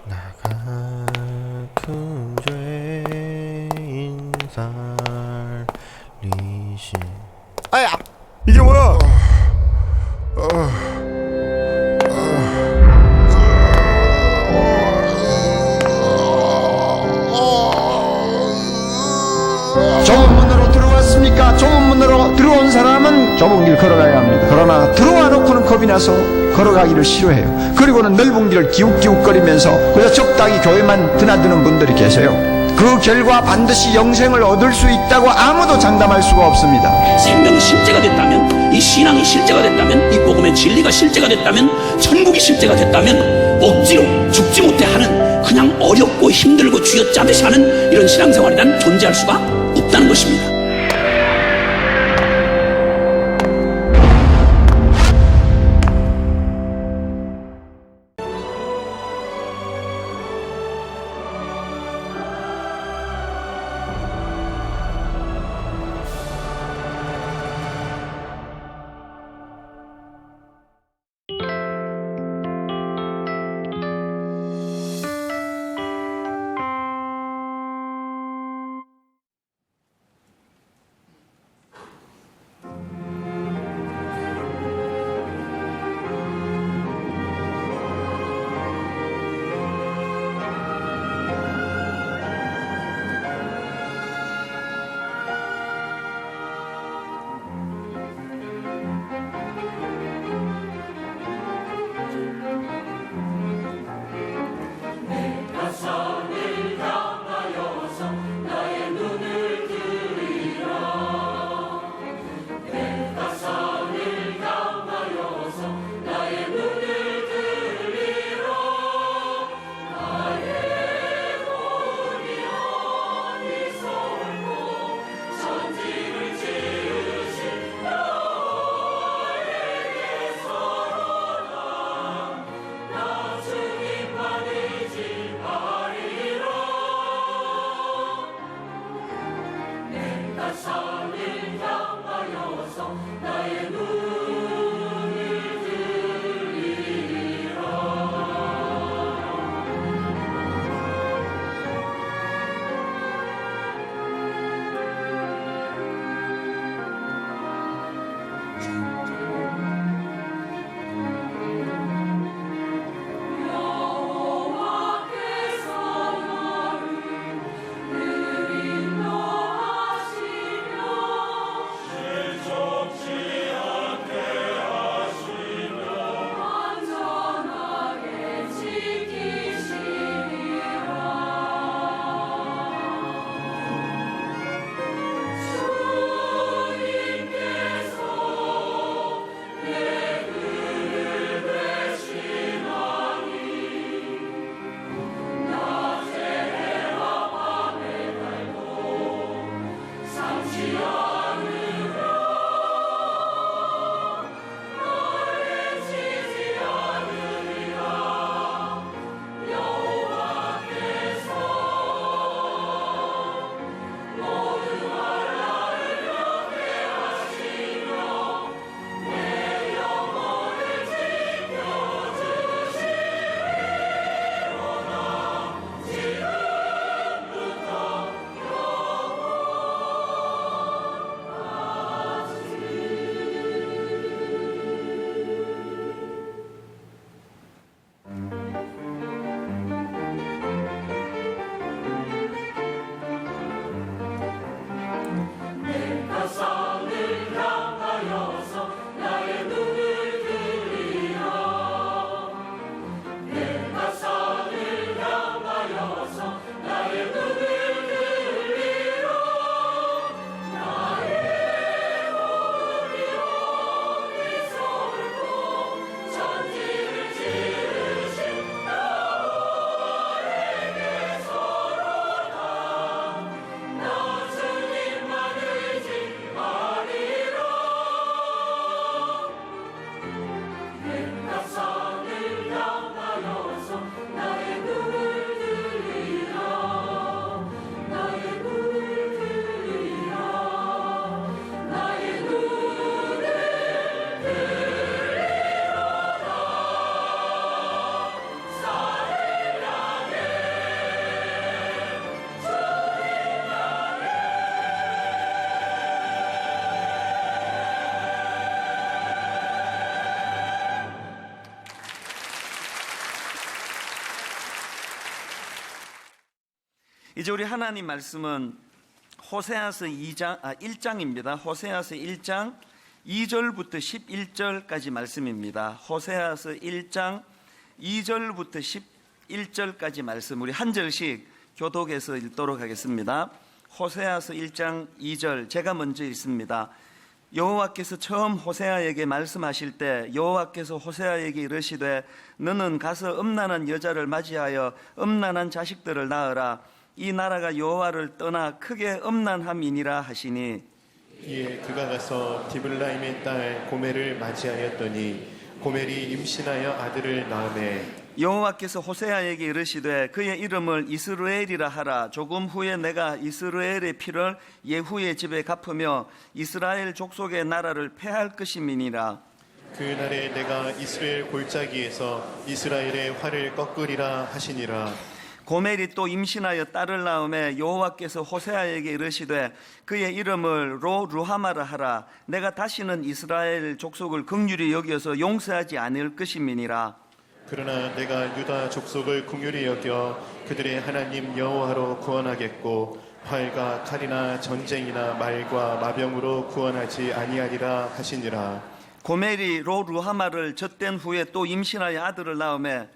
나 같은 죄인 살리신. 아야, 이게 뭐야? 좁은 문으로 들어왔습니까? 좁은 문으로 들어온 사람은 좁은 길 걸어가야 합니다. 그러나 들어와 놓고는 겁이 나서 걸어가기를 싫어해요. 그리고는 넓은 길을 기웃기웃거리면서 그래서 적당히 교회만 드나드는 분들이 계세요. 그 결과 반드시 영생을 얻을 수 있다고 아무도 장담할 수가 없습니다. 생명이 실제가 됐다면, 이 신앙이 실제가 됐다면, 이 복음의 진리가 실제가 됐다면, 천국이 실제가 됐다면 억지로 죽지 못해 하는, 그냥 어렵고 힘들고 쥐어짜듯이 하는 이런 신앙생활이란 존재할 수가 없다는 것입니다. 이제 우리 하나님 말씀은 호세아서 1장입니다. 호세아서 1장 2절부터 11절까지 말씀입니다. 호세아서 1장 2절부터 11절까지 말씀, 우리 한 절씩 교독해서 읽도록 하겠습니다. 호세아서 1장 2절, 제가 먼저 읽습니다. 여호와께서 처음 호세아에게 말씀하실 때 여호와께서 호세아에게 이르시되 너는 가서 음란한 여자를 맞이하여 음란한 자식들을 낳으라. 이 나라가 여호와를 떠나 크게 음란함이니라 하시니, 이에 그가 가서 디블라임의 딸 고멜을 맞이하였더니 고멜이 임신하여 아들을 낳으매 여호와께서 호세아에게 이르시되 그의 이름을 이스라엘이라 하라. 조금 후에 내가 이스라엘의 피를 예후의 집에 갚으며 이스라엘 족속의 나라를 패할 것임이니라. 그날에 내가 이스라엘 골짜기에서 이스라엘의 활을 꺾으리라 하시니라. 고멜이 또 임신하여 딸을 낳음에 여호와께서 호세아에게 이르시되 그의 이름을 루하마라 하라. 내가 다시는 이스라엘 족속을 긍휼히 여겨서 용서하지 않을 것임이니라. 그러나 내가 유다 족속을 긍휼히 여겨 그들의 하나님 여호와로 구원하겠고 활과 칼이나 전쟁이나 말과 마병으로 구원하지 아니하리라 하시니라. 고멜이 루하마를 젖된 후에 또 임신하여 아들을 낳음에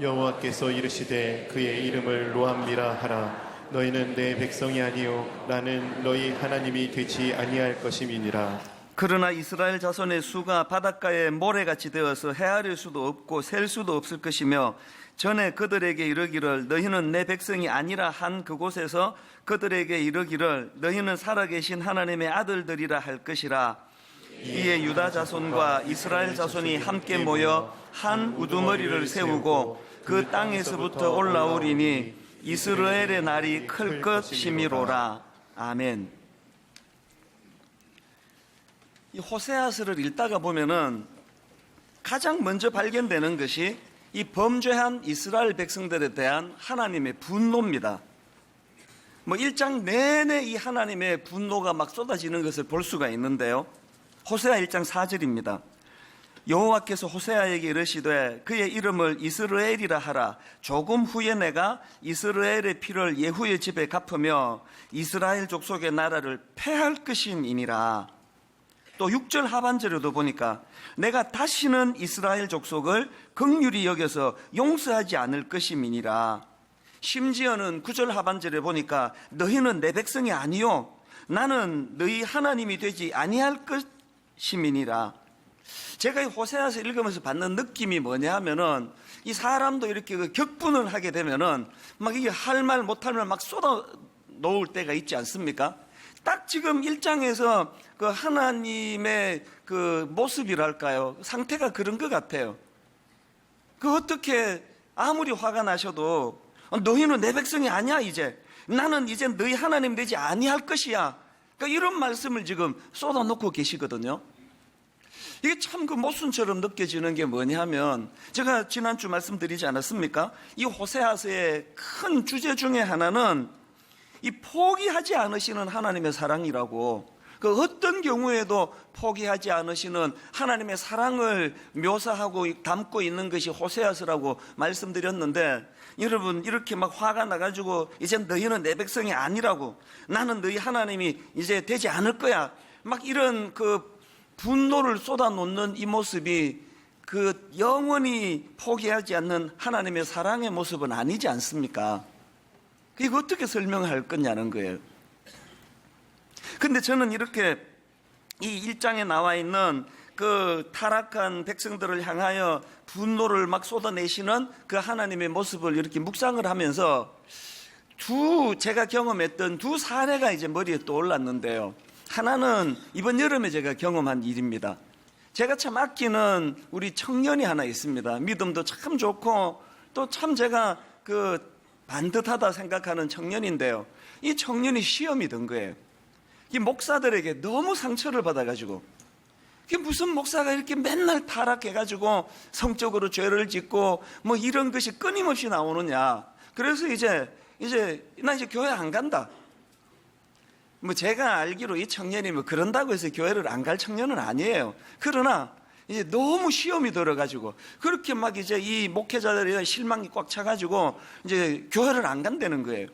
여호와께서 이르시되 그의 이름을 로암미라 하라. 너희는 내 백성이 아니요 나는 너희 하나님이 되지 아니할 것임이니라. 그러나 이스라엘 자손의 수가 바닷가에 모래같이 되어서 헤아릴 수도 없고 셀 수도 없을 것이며 전에 그들에게 이르기를 너희는 내 백성이 아니라 한 그곳에서 그들에게 이르기를 너희는 살아계신 하나님의 아들들이라 할 것이라. 이에 유다 자손과 이스라엘 자손이 함께 모여 한 우두머리를 세우고 그 땅에서부터 올라오리니 이스라엘의 날이 클 것이미로라. 아멘. 이 호세아서를 읽다가 보면은 가장 먼저 발견되는 것이 이 범죄한 이스라엘 백성들에 대한 하나님의 분노입니다. 뭐 1장 내내 이 하나님의 분노가 막 쏟아지는 것을 볼 수가 있는데요. 호세아 1장 4절입니다. 여호와께서 호세아에게 이르시되 그의 이름을 이스라엘이라 하라. 조금 후에 내가 이스라엘의 피를 예후의 집에 갚으며 이스라엘 족속의 나라를 패할 것임이니라. 또 6절 하반절에도 보니까 내가 다시는 이스라엘 족속을 긍휼히 여겨서 용서하지 않을 것임이니라. 심지어는 9절 하반절에 보니까 너희는 내 백성이 아니요 나는 너희 하나님이 되지 아니할 것임이니라. 제가 이 호세아서 읽으면서 받는 느낌이 뭐냐 하면은 이 사람도 이렇게 그 격분을 하게 되면은 막 이게 할 말 못할 말 막 쏟아 놓을 때가 있지 않습니까? 딱 지금 1장에서 그 하나님의 그 모습이랄까요? 상태가 그런 것 같아요. 그 어떻게 아무리 화가 나셔도 너희는 내 백성이 아니야 이제. 나는 이제 너희 하나님 되지 아니할 것이야. 그러니까 이런 말씀을 지금 쏟아놓고 계시거든요. 이게 참 그 모순처럼 느껴지는 게 뭐냐면 제가 지난주 말씀드리지 않았습니까? 이 호세아서의 큰 주제 중에 하나는 이 포기하지 않으시는 하나님의 사랑이라고, 그 어떤 경우에도 포기하지 않으시는 하나님의 사랑을 묘사하고 담고 있는 것이 호세아서라고 말씀드렸는데, 여러분 이렇게 막 화가 나가지고 이제 너희는 내 백성이 아니라고, 나는 너희 하나님이 이제 되지 않을 거야, 막 이런 그 분노를 쏟아놓는 이 모습이 그 영원히 포기하지 않는 하나님의 사랑의 모습은 아니지 않습니까? 이거 어떻게 설명할 거냐는 거예요. 근데 저는 이렇게 이 1장에 나와 있는 그 타락한 백성들을 향하여 분노를 막 쏟아내시는 그 하나님의 모습을 이렇게 묵상을 하면서 제가 경험했던 두 사례가 이제 머리에 떠올랐는데요. 하나는 이번 여름에 제가 경험한 일입니다. 제가 참 아끼는 우리 청년이 하나 있습니다. 믿음도 참 좋고 또 참 제가 그 반듯하다 생각하는 청년인데요. 이 청년이 시험이 든 거예요. 이 목사들에게 너무 상처를 받아가지고, 이게 무슨 목사가 이렇게 맨날 타락해가지고 성적으로 죄를 짓고 뭐 이런 것이 끊임없이 나오느냐. 그래서 나 이제 교회 안 간다. 뭐 제가 알기로 이 청년이 뭐 그런다고 해서 교회를 안 갈 청년은 아니에요. 그러나 이제 너무 시험이 들어가지고 그렇게 막 이제 이 목회자들이 실망이 꽉 차가지고 이제 교회를 안 간다는 거예요.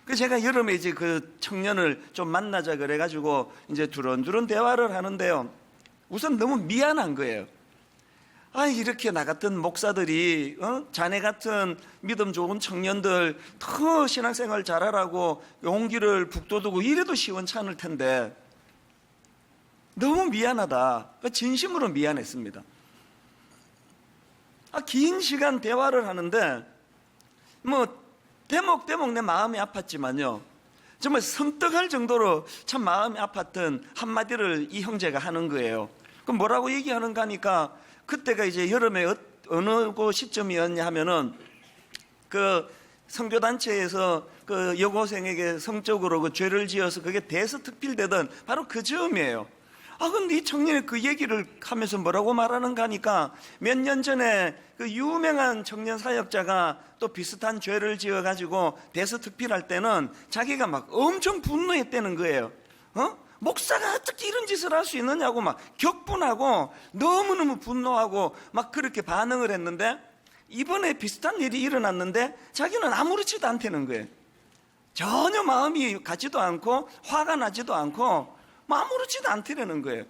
그 제가 여름에 이제 그 청년을 좀 만나자 그래가지고 이제 두런두런 대화를 하는데요. 우선 너무 미안한 거예요. 아, 이렇게 나 같은 목사들이 자네 같은 믿음 좋은 청년들 더 신앙생활 잘하라고 용기를 북돋우고 이래도 시원찮을 텐데 너무 미안하다. 진심으로 미안했습니다. 긴 시간 대화를 하는데 뭐 대목대목 내 마음이 아팠지만요, 정말 성떡할 정도로 참 마음이 아팠던 한마디를 이 형제가 하는 거예요. 그럼 뭐라고 얘기하는가 하니까, 그때가 이제 여름에 어느 그 시점이었냐 하면은 그 선교단체에서 그 여고생에게 성적으로 그 죄를 지어서 그게 대서특필되던 바로 그 즈음이에요. 근데 이 청년이 그 얘기를 하면서 뭐라고 말하는가 하니까, 몇 년 전에 그 유명한 청년 사역자가 또 비슷한 죄를 지어가지고 대서특필할 때는 자기가 막 엄청 분노했다는 거예요. 목사가 어떻게 이런 짓을 할 수 있느냐고 막 격분하고 너무너무 분노하고 막 그렇게 반응을 했는데, 이번에 비슷한 일이 일어났는데 자기는 아무렇지도 않다는 거예요. 전혀 마음이 가지도 않고 화가 나지도 않고 아무렇지도 않다는 거예요.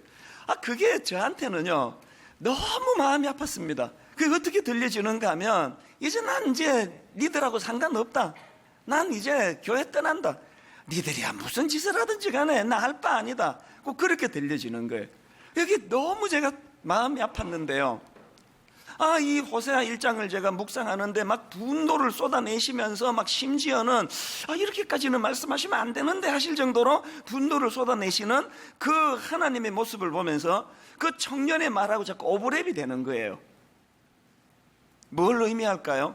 그게 저한테는요 너무 마음이 아팠습니다. 그게 어떻게 들려지는가 하면, 이제 난 이제 니들하고 상관없다, 난 이제 교회 떠난다, 니들이야 무슨 짓을 하든지 간에 나 할 바 아니다, 꼭 그렇게 들려지는 거예요. 여기 너무 제가 마음이 아팠는데요, 이 호세아 1장을 제가 묵상하는데 막 분노를 쏟아내시면서 막 심지어는 이렇게까지는 말씀하시면 안 되는데 하실 정도로 분노를 쏟아내시는 그 하나님의 모습을 보면서 그 청년의 말하고 자꾸 오버랩이 되는 거예요. 뭘 의미할까요?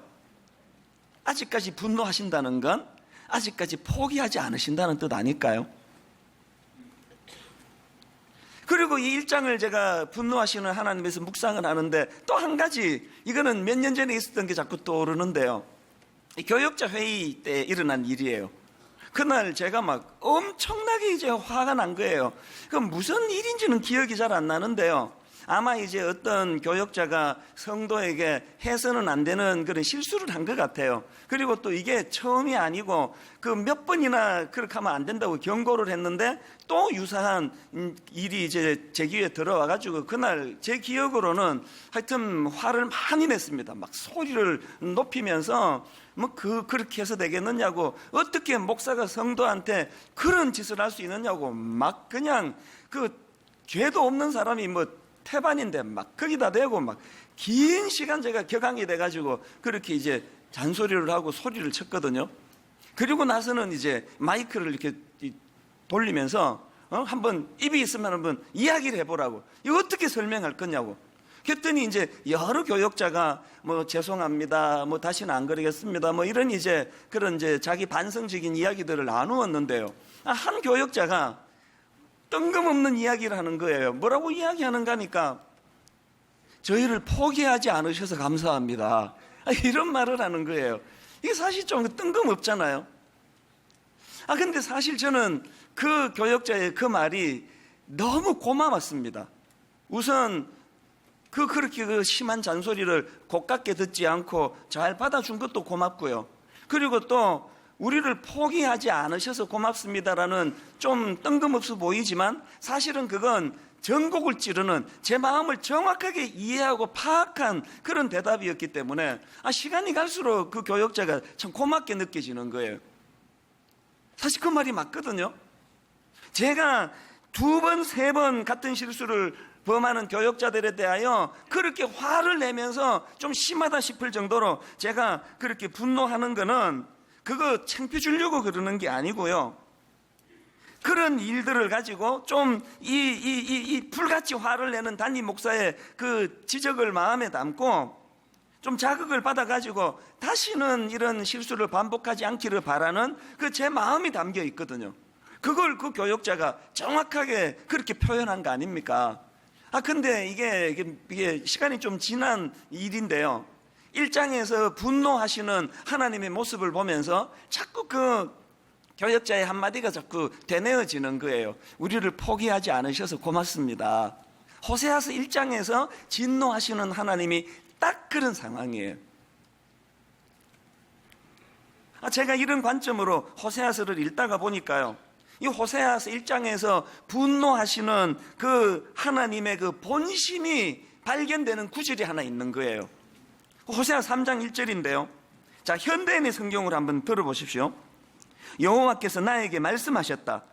아직까지 분노하신다는 건 아직까지 포기하지 않으신다는 뜻 아닐까요? 그리고 이 1장을 제가 분노하시는 하나님에서 묵상을 하는데 또 한 가지, 이거는 몇 년 전에 있었던 게 자꾸 떠오르는데요, 교역자 회의 때 일어난 일이에요. 그날 제가 막 엄청나게 이제 화가 난 거예요. 그 무슨 일인지는 기억이 잘 안 나는데요, 아마 이제 어떤 교역자가 성도에게 해서는 안 되는 그런 실수를 한 것 같아요. 그리고 또 이게 처음이 아니고 그 몇 번이나 그렇게 하면 안 된다고 경고를 했는데 또 유사한 일이 이제 제 귀에 들어와가지고 그날 제 기억으로는 하여튼 화를 많이 냈습니다. 막 소리를 높이면서 그렇게 해서 되겠느냐고, 어떻게 목사가 성도한테 그런 짓을 할 수 있느냐고, 막 그냥 그 죄도 없는 사람이 태반인데 막 거기다 대고 막 긴 시간 제가 격앙이 돼가지고 그렇게 이제 잔소리를 하고 소리를 쳤거든요. 그리고 나서는 이제 마이크를 이렇게 돌리면서 한번 입이 있으면 한번 이야기를 해보라고, 이거 어떻게 설명할 거냐고. 그랬더니 이제 여러 교역자가 죄송합니다, 다시는 안 그러겠습니다, 이런 이제 그런 이제 자기 반성적인 이야기들을 나누었는데요, 한 교역자가 뜬금없는 이야기를 하는 거예요. 뭐라고 이야기하는가 하니까, 저희를 포기하지 않으셔서 감사합니다, 이런 말을 하는 거예요. 이게 사실 좀 뜬금없잖아요. 근데 사실 저는 그 교역자의 그 말이 너무 고마웠습니다. 우선 그렇게 그 심한 잔소리를 고깝게 듣지 않고 잘 받아준 것도 고맙고요. 그리고 또 우리를 포기하지 않으셔서 고맙습니다라는 좀 뜬금없어 보이지만 사실은 그건 전곡을 찌르는, 제 마음을 정확하게 이해하고 파악한 그런 대답이었기 때문에 시간이 갈수록 그 교역자가 참 고맙게 느껴지는 거예요. 사실 그 말이 맞거든요. 제가 2번, 3번 같은 실수를 범하는 교역자들에 대하여 그렇게 화를 내면서 좀 심하다 싶을 정도로 제가 그렇게 분노하는 거는 그거 창피 주려고 그러는 게 아니고요, 그런 일들을 가지고 좀 이 불같이 화를 내는 담임 목사의 그 지적을 마음에 담고 좀 자극을 받아가지고 다시는 이런 실수를 반복하지 않기를 바라는 그 제 마음이 담겨 있거든요. 그걸 그 교역자가 정확하게 그렇게 표현한 거 아닙니까? 근데 이게 시간이 좀 지난 일인데요, 1장에서 분노하시는 하나님의 모습을 보면서 자꾸 그 교역자의 한마디가 자꾸 되뇌어지는 거예요. 우리를 포기하지 않으셔서 고맙습니다. 호세아서 1장에서 진노하시는 하나님이 딱 그런 상황이에요. 제가 이런 관점으로 호세아서를 읽다가 보니까요, 이 호세아서 1장에서 분노하시는 그 하나님의 그 본심이 발견되는 구절이 하나 있는 거예요. 호세아 3장 1절인데요. 자, 현대인의 성경을 한번 들어보십시오. 여호와께서 나에게 말씀하셨다.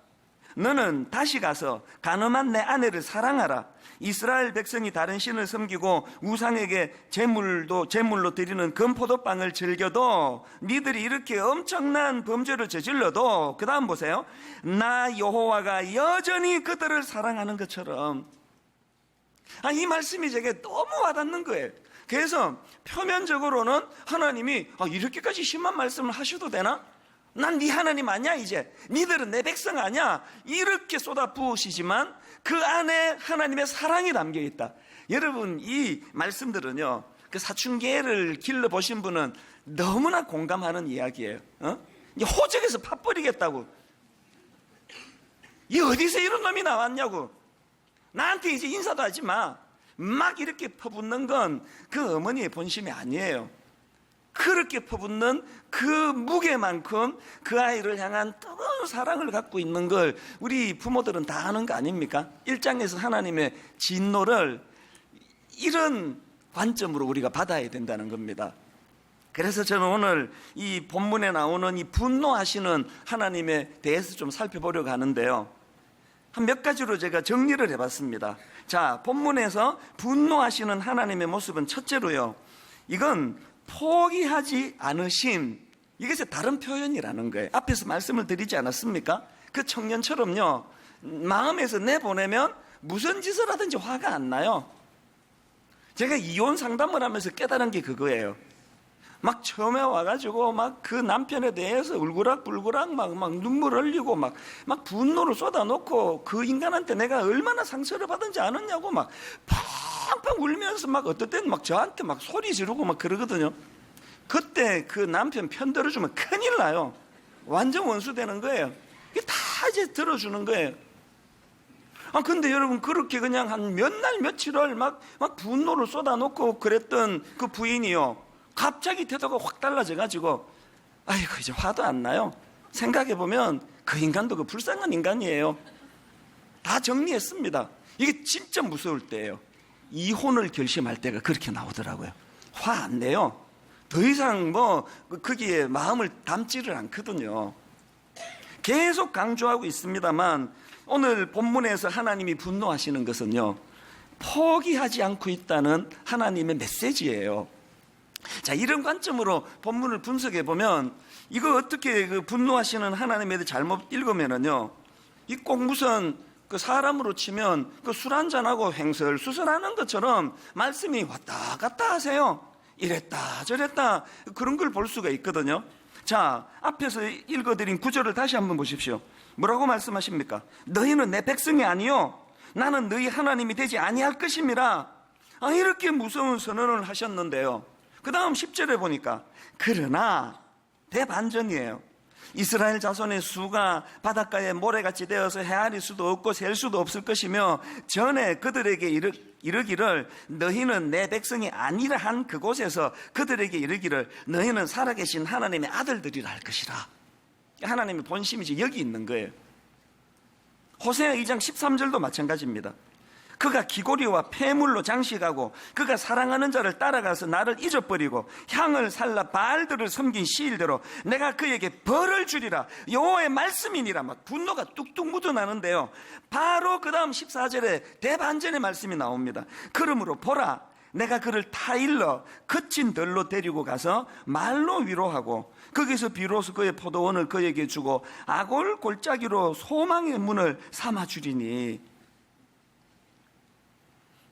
너는 다시 가서 간음한 내 아내를 사랑하라. 이스라엘 백성이 다른 신을 섬기고 우상에게 제물로 드리는 금포도빵을 즐겨도, 니들이 이렇게 엄청난 범죄를 저질러도, 그 다음 보세요. 나 여호와가 여전히 그들을 사랑하는 것처럼. 이 말씀이 제게 너무 와닿는 거예요. 그래서 표면적으로는 하나님이 이렇게까지 심한 말씀을 하셔도 되나? 난 네 하나님 아니야 이제. 니들은 내 백성 아니야. 이렇게 쏟아부으시지만 그 안에 하나님의 사랑이 담겨있다. 여러분, 이 말씀들은요, 그 사춘기를 길러보신 분은 너무나 공감하는 이야기예요. 이 호적에서 팥버리겠다고. 이 어디서 이런 놈이 나왔냐고. 나한테 이제 인사도 하지 마. 막 이렇게 퍼붓는 건 그 어머니의 본심이 아니에요. 그렇게 퍼붓는 그 무게만큼 그 아이를 향한 뜨거운 사랑을 갖고 있는 걸 우리 부모들은 다 아는 거 아닙니까? 1장에서 하나님의 진노를 이런 관점으로 우리가 받아야 된다는 겁니다. 그래서 저는 오늘 이 본문에 나오는 이 분노하시는 하나님에 대해서 좀 살펴보려고 하는데요. 한 몇 가지로 제가 정리를 해봤습니다. 자, 본문에서 분노하시는 하나님의 모습은 첫째로요, 이건 포기하지 않으심, 이것이 다른 표현이라는 거예요. 앞에서 말씀을 드리지 않았습니까? 그 청년처럼요, 마음에서 내보내면 무슨 짓을 하든지 화가 안 나요. 제가 이혼 상담을 하면서 깨달은 게 그거예요. 막 처음에 와가지고 막 그 남편에 대해서 울그락불그락 막 눈물 흘리고 막 분노를 쏟아놓고 그 인간한테 내가 얼마나 상처를 받은지 아느냐고 막 팡팡 울면서 막 어떨 때는 막 저한테 막 소리 지르고 막 그러거든요. 그때 그 남편 편 들어주면 큰일 나요. 완전 원수 되는 거예요. 이게 다 이제 들어주는 거예요. 근데 여러분, 그렇게 그냥 한 몇 날 며칠을 막 분노를 쏟아놓고 그랬던 그 부인이요, 갑자기 태도가 확 달라져가지고, 아이고, 이제 화도 안 나요. 생각해보면 그 인간도 그 불쌍한 인간이에요. 다 정리했습니다. 이게 진짜 무서울 때예요. 이혼을 결심할 때가 그렇게 나오더라고요. 화 안 내요. 더 이상 거기에 마음을 담지를 않거든요. 계속 강조하고 있습니다만, 오늘 본문에서 하나님이 분노하시는 것은요, 포기하지 않고 있다는 하나님의 메시지예요. 자, 이런 관점으로 본문을 분석해 보면, 이거 어떻게 그 분노하시는 하나님에 대해 잘못 읽으면은요, 이 꼭 무슨 그 사람으로 치면 그 술 한잔하고 횡설수설하는 것처럼 말씀이 왔다 갔다 하세요. 이랬다 저랬다, 그런 걸 볼 수가 있거든요. 자, 앞에서 읽어드린 구절을 다시 한번 보십시오. 뭐라고 말씀하십니까? 너희는 내 백성이 아니요, 나는 너희 하나님이 되지 아니할 것임이라. 이렇게 무서운 선언을 하셨는데요, 그 다음 10절에 보니까, 그러나 대반전이에요. 이스라엘 자손의 수가 바닷가에 모래같이 되어서 헤아릴 수도 없고 셀 수도 없을 것이며, 전에 그들에게 이르기를 너희는 내 백성이 아니라 한 그곳에서 그들에게 이르기를 너희는 살아계신 하나님의 아들들이라 할 것이라. 하나님의 본심이 이제 여기 있는 거예요. 호세아 2장 13절도 마찬가지입니다. 그가 기고리와 폐물로 장식하고 그가 사랑하는 자를 따라가서 나를 잊어버리고 향을 살라 바알들을 섬긴 시일대로 내가 그에게 벌을 주리라. 여호와의 말씀이니라. 막 분노가 뚝뚝 묻어나는데요, 바로 그 다음 14절에 대반전의 말씀이 나옵니다. 그러므로 보라, 내가 그를 타일러 거친 들로 데리고 가서 말로 위로하고 거기서 비로소 그의 포도원을 그에게 주고 아골 골짜기로 소망의 문을 삼아 주리니.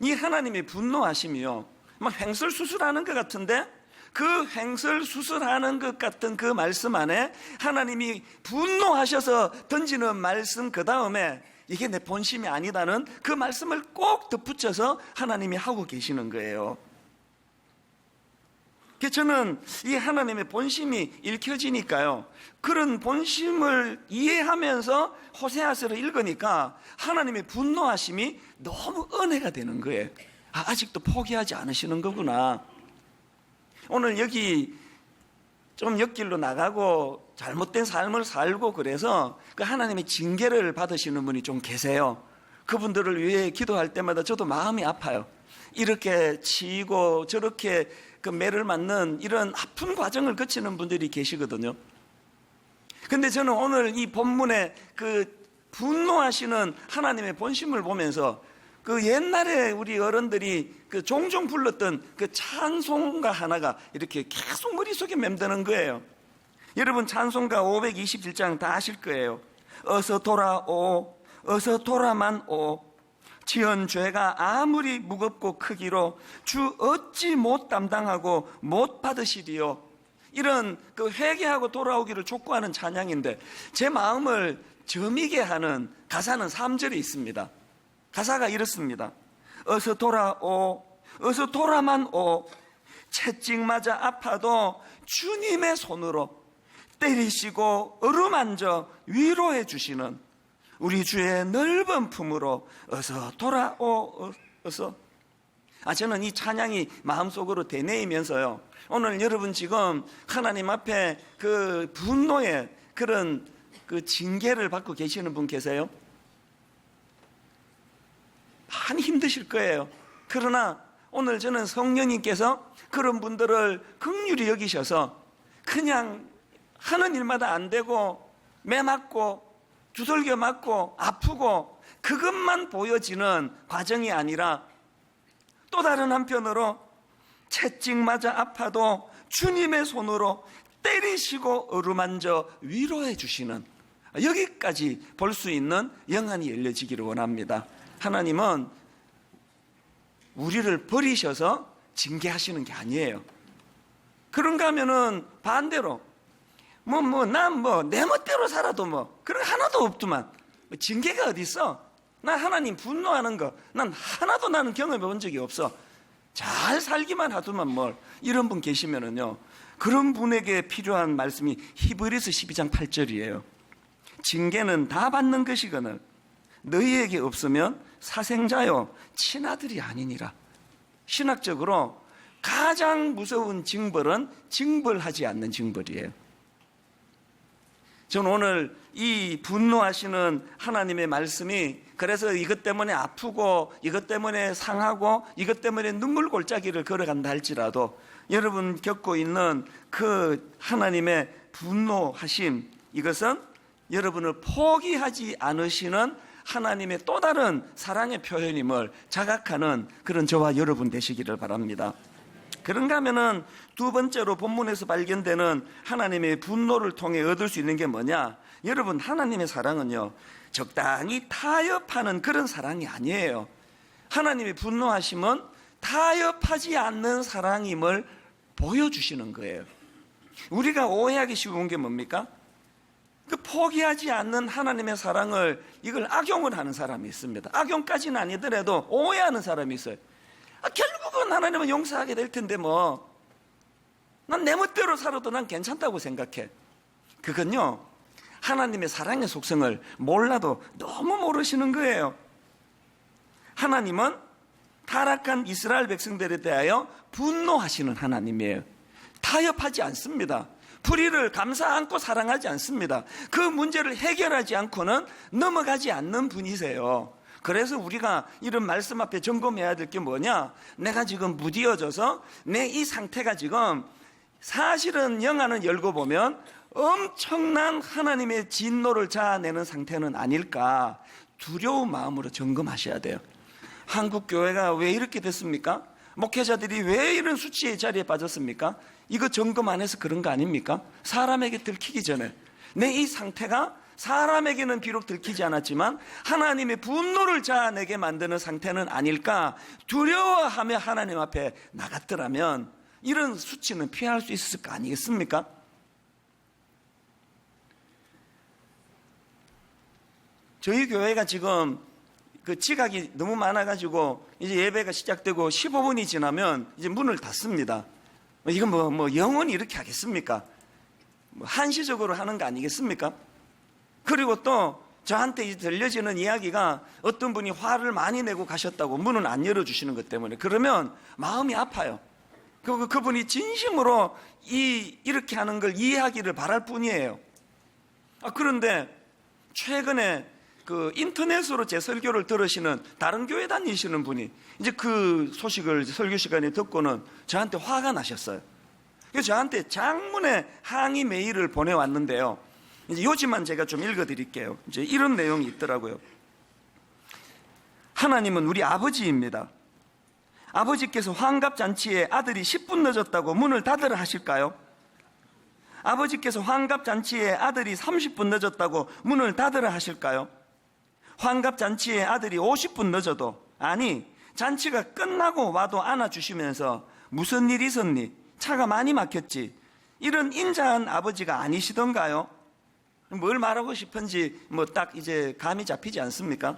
이 하나님의 분노하심이요, 막 횡설수설하는 것 같은데, 그 횡설수설하는 것 같은 그 말씀 안에 하나님이 분노하셔서 던지는 말씀 그 다음에 이게 내 본심이 아니다는 그 말씀을 꼭 덧붙여서 하나님이 하고 계시는 거예요. 저는 이 하나님의 본심이 읽혀지니까요, 그런 본심을 이해하면서 호세아서를 읽으니까 하나님의 분노하심이 너무 은혜가 되는 거예요. 아직도 포기하지 않으시는 거구나. 오늘 여기 좀 옆길로 나가고 잘못된 삶을 살고 그래서 그 하나님의 징계를 받으시는 분이 좀 계세요. 그분들을 위해 기도할 때마다 저도 마음이 아파요. 이렇게 치이고 저렇게 그 매를 맞는 이런 아픈 과정을 거치는 분들이 계시거든요. 근데 저는 오늘 이 본문에 그 분노하시는 하나님의 본심을 보면서 그 옛날에 우리 어른들이 그 종종 불렀던 그 찬송가 하나가 이렇게 계속 머릿속에 맴드는 거예요. 여러분 찬송가 527장 다 아실 거예요. 어서 돌아오, 어서 돌아만 오. 지은 죄가 아무리 무겁고 크기로 주 어찌 못 담당하고 못 받으시리요. 이런 그 회개하고 돌아오기를 촉구하는 찬양인데 제 마음을 저미게 하는 가사는 3절에 있습니다. 가사가 이렇습니다. 어서 돌아오, 어서 돌아만 오. 채찍 맞아 아파도 주님의 손으로 때리시고 어루만져 위로해 주시는 우리 주의 넓은 품으로 어서 돌아오, 어서. 저는 이 찬양이 마음속으로 되뇌이면서요, 오늘 여러분 지금 하나님 앞에 그 분노의 그런 그 징계를 받고 계시는 분 계세요? 많이 힘드실 거예요. 그러나 오늘 저는 성령님께서 그런 분들을 긍휼히 여기셔서 그냥 하는 일마다 안 되고 매 맞고 두들겨 맞고 아프고 그것만 보여지는 과정이 아니라 또 다른 한편으로 채찍 맞아 아파도 주님의 손으로 때리시고 어루만져 위로해 주시는, 여기까지 볼 수 있는 영안이 열려지기를 원합니다. 하나님은 우리를 버리셔서 징계하시는 게 아니에요. 그런가 하면은 반대로 난 내 멋대로 살아도 그런 거 하나도 없더만 징계가 어디 있어? 난 하나님 분노하는 거 난 하나도 나는 경험해 본 적이 없어. 잘 살기만 하더만 이런 분 계시면은요, 그런 분에게 필요한 말씀이 히브리서 12장 8절이에요. 징계는 다 받는 것이거늘 너희에게 없으면 사생자요 친아들이 아니니라. 신학적으로 가장 무서운 징벌은 징벌하지 않는 징벌이에요. 저는 오늘 이 분노하시는 하나님의 말씀이, 그래서 이것 때문에 아프고 이것 때문에 상하고 이것 때문에 눈물 골짜기를 걸어간다 할지라도 여러분 겪고 있는 그 하나님의 분노하심, 이것은 여러분을 포기하지 않으시는 하나님의 또 다른 사랑의 표현임을 자각하는 그런 저와 여러분 되시기를 바랍니다. 그런가 하면은 두 번째로 본문에서 발견되는 하나님의 분노를 통해 얻을 수 있는 게 뭐냐? 여러분, 하나님의 사랑은요, 적당히 타협하는 그런 사랑이 아니에요. 하나님의 분노하심은 타협하지 않는 사랑임을 보여주시는 거예요. 우리가 오해하기 쉬운 게 뭡니까? 그 포기하지 않는 하나님의 사랑을 이걸 악용을 하는 사람이 있습니다. 악용까지는 아니더라도 오해하는 사람이 있어요. 결국은 하나님은 용서하게 될 텐데 난 내 멋대로 살아도 난 괜찮다고 생각해. 그건요, 하나님의 사랑의 속성을 몰라도 너무 모르시는 거예요. 하나님은 타락한 이스라엘 백성들에 대하여 분노하시는 하나님이에요. 타협하지 않습니다. 불의를 감싸 안고 사랑하지 않습니다. 그 문제를 해결하지 않고는 넘어가지 않는 분이세요. 그래서 우리가 이런 말씀 앞에 점검해야 될 게 뭐냐? 내가 지금 무디어져서 내 이 상태가 지금 사실은 영안을 열고 보면 엄청난 하나님의 진노를 자아내는 상태는 아닐까, 두려운 마음으로 점검하셔야 돼요. 한국 교회가 왜 이렇게 됐습니까? 목회자들이 왜 이런 수치의 자리에 빠졌습니까? 이거 점검 안 해서 그런 거 아닙니까? 사람에게 들키기 전에 내 이 상태가 사람에게는 비록 들키지 않았지만 하나님의 분노를 자아내게 만드는 상태는 아닐까 두려워하며 하나님 앞에 나갔더라면 이런 수치는 피할 수 있었을 거 아니겠습니까? 저희 교회가 지금 그 지각이 너무 많아가지고 이제 예배가 시작되고 15분이 지나면 이제 문을 닫습니다. 이건 영원히 이렇게 하겠습니까? 한시적으로 하는 거 아니겠습니까? 그리고 또 저한테 이제 들려지는 이야기가 어떤 분이 화를 많이 내고 가셨다고 문은 안 열어주시는 것 때문에, 그러면 마음이 아파요. 그분이 진심으로 이렇게 하는 걸 이해하기를 바랄 뿐이에요. 그런데 최근에 그 인터넷으로 제 설교를 들으시는 다른 교회 다니시는 분이 이제 그 소식을 설교 시간에 듣고는 저한테 화가 나셨어요. 그래서 저한테 장문의 항의 메일을 보내왔는데요. 이제 요지만 제가 좀 읽어드릴게요. 이제 이런 내용이 있더라고요. 하나님은 우리 아버지입니다. 아버지께서 환갑잔치에 아들이 10분 늦었다고 문을 닫으라 하실까요? 아버지께서 환갑잔치에 아들이 30분 늦었다고 문을 닫으라 하실까요? 환갑잔치에 아들이 50분 늦어도, 아니 잔치가 끝나고 와도 안아주시면서 무슨 일 있었니? 차가 많이 막혔지. 이런 인자한 아버지가 아니시던가요? 뭘 말하고 싶은지 뭐 딱 이제 감이 잡히지 않습니까?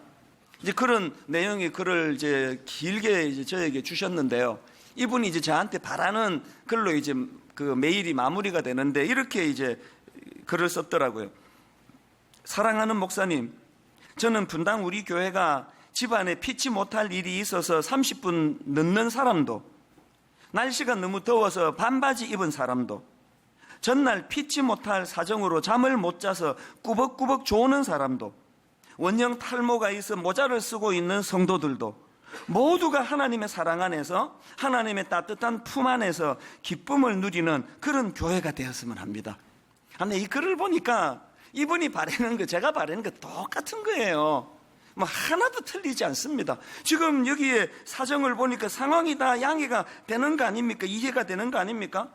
이제 그런 내용의 글을 이제 길게 이제 저에게 주셨는데요. 이분이 이제 저한테 바라는 글로 이제 그 메일이 마무리가 되는데 이렇게 이제 글을 썼더라고요. 사랑하는 목사님, 저는 분당 우리 교회가 집안에 피치 못할 일이 있어서 30분 늦는 사람도, 날씨가 너무 더워서 반바지 입은 사람도, 전날 피치 못할 사정으로 잠을 못 자서 꾸벅꾸벅 조는 사람도, 원형 탈모가 있어 모자를 쓰고 있는 성도들도 모두가 하나님의 사랑 안에서, 하나님의 따뜻한 품 안에서 기쁨을 누리는 그런 교회가 되었으면 합니다. 근데 이 글을 보니까 이분이 바라는 거, 제가 바라는 거 똑같은 거예요. 뭐 하나도 틀리지 않습니다. 지금 여기에 사정을 보니까 상황이 다 양해가 되는 거 아닙니까? 이해가 되는 거 아닙니까?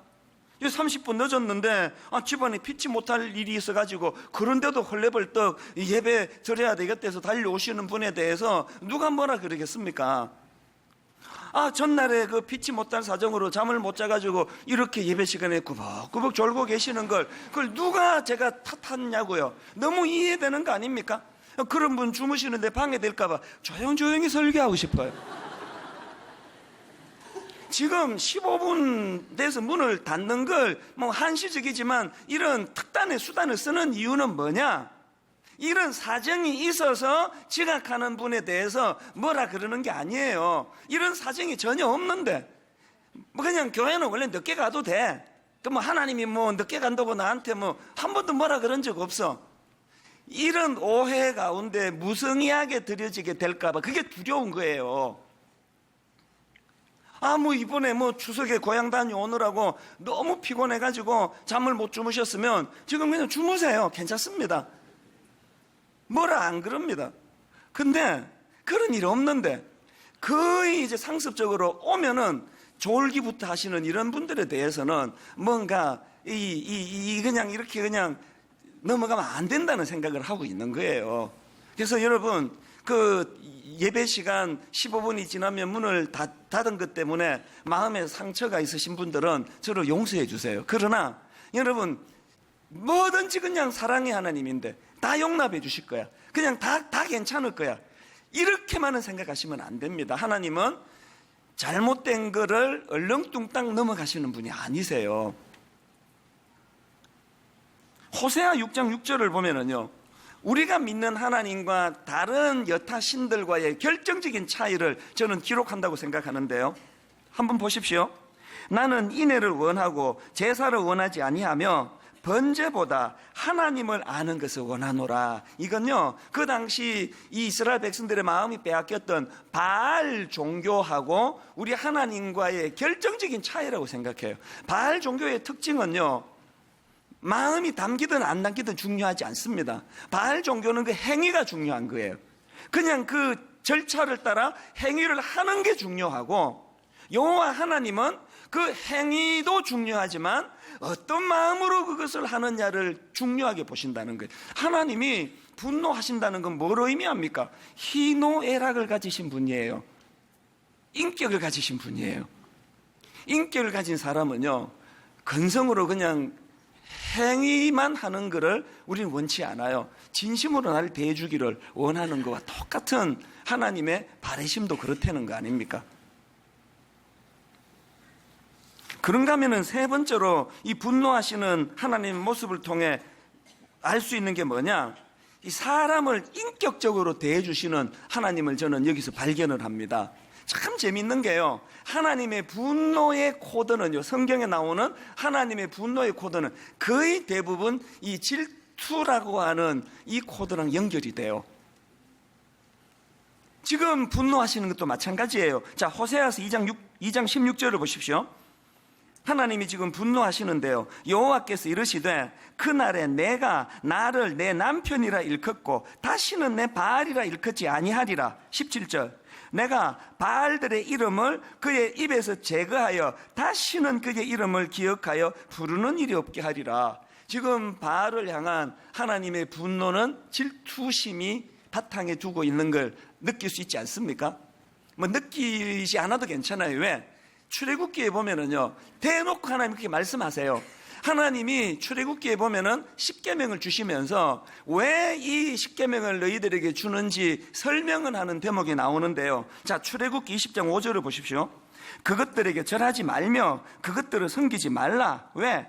30분 늦었는데 집안에 피치 못할 일이 있어가지고 그런데도 헐레벌떡 예배 드려야 되겠다 해서 달려오시는 분에 대해서 누가 뭐라 그러겠습니까? 전날에 그 피치 못할 사정으로 잠을 못 자가지고 이렇게 예배 시간에 꾸벅꾸벅 졸고 계시는 걸, 그걸 누가 제가 탓하냐고요. 너무 이해되는 거 아닙니까? 그런 분 주무시는데 방해될까봐 조용조용히 설교하고 싶어요. 지금 15분 돼서 문을 닫는 걸 뭐 한시적이지만 이런 특단의 수단을 쓰는 이유는 뭐냐? 이런 사정이 있어서 지각하는 분에 대해서 뭐라 그러는 게 아니에요. 이런 사정이 전혀 없는데 뭐 그냥 교회는 원래 늦게 가도 돼. 그 뭐 하나님이 뭐 늦게 간다고 나한테 뭐 한 번도 뭐라 그런 적 없어. 이런 오해 가운데 무성의하게 드려지게 될까봐 그게 두려운 거예요. 뭐 이번에 뭐 추석에 고향 다녀오느라고 너무 피곤해가지고 잠을 못 주무셨으면 지금 그냥 주무세요. 괜찮습니다. 뭐라 안 그럽니다. 근데 그런 일 없는데 거의 이제 상습적으로 오면은 졸기부터 하시는 이런 분들에 대해서는 뭔가 그냥 이렇게 그냥 넘어가면 안 된다는 생각을 하고 있는 거예요. 그래서 여러분, 그 예배 시간 15분이 지나면 문을 닫은 것 때문에 마음에 상처가 있으신 분들은 저를 용서해 주세요. 그러나 여러분, 뭐든지 그냥 사랑의 하나님인데 다 용납해 주실 거야. 그냥 다 괜찮을 거야. 이렇게만은 생각하시면 안 됩니다. 하나님은 잘못된 거를 얼렁뚱땅 넘어가시는 분이 아니세요. 호세아 6장 6절을 보면은요, 우리가 믿는 하나님과 다른 여타 신들과의 결정적인 차이를 저는 기록한다고 생각하는데요. 한번 보십시오. 나는 인애를 원하고 제사를 원하지 아니하며 번제보다 하나님을 아는 것을 원하노라. 이건요, 그 당시 이 이스라엘 백성들의 마음이 빼앗겼던 바알 종교하고 우리 하나님과의 결정적인 차이라고 생각해요. 바알 종교의 특징은요, 마음이 담기든 안 담기든 중요하지 않습니다. 바알 종교는 그 행위가 중요한 거예요. 그냥 그 절차를 따라 행위를 하는 게 중요하고, 여호와 하나님은 그 행위도 중요하지만 어떤 마음으로 그것을 하느냐를 중요하게 보신다는 거예요. 하나님이 분노하신다는 건 뭘 의미합니까? 희노애락을 가지신 분이에요. 인격을 가지신 분이에요. 인격을 가진 사람은요, 근성으로 그냥 행위만 하는 것을 우리는 원치 않아요. 진심으로 나를 대해주기를 원하는 것과 똑같은 하나님의 바라심도 그렇다는 거 아닙니까? 그런가 하면은 세 번째로 이 분노하시는 하나님의 모습을 통해 알 수 있는 게 뭐냐? 이 사람을 인격적으로 대해주시는 하나님을 저는 여기서 발견을 합니다. 참 재밌는 게요, 하나님의 분노의 코드는요, 성경에 나오는 하나님의 분노의 코드는 거의 대부분 이 질투라고 하는 이 코드랑 연결이 돼요. 지금 분노하시는 것도 마찬가지예요. 자, 호세아서 2장 16절을 보십시오. 하나님이 지금 분노하시는데요, 여호와께서 이르시되 그날에 내가 나를 내 남편이라 일컫고 다시는 내 바알이라 일컫지 아니하리라. 17절, 내가 바알들의 이름을 그의 입에서 제거하여 다시는 그의 이름을 기억하여 부르는 일이 없게 하리라. 지금 바알을 향한 하나님의 분노는 질투심이 바탕에 두고 있는 걸 느낄 수 있지 않습니까? 뭐 느끼지 않아도 괜찮아요. 왜? 출애굽기에 보면은요, 대놓고 하나님 그렇게 말씀하세요. 하나님이 출애굽기에 보면은 십계명을 주시면서 왜 이 십계명을 너희들에게 주는지 설명을 하는 대목이 나오는데요. 자, 출애굽기 20장 5절을 보십시오. 그것들에게 절하지 말며 그것들을 섬기지 말라. 왜?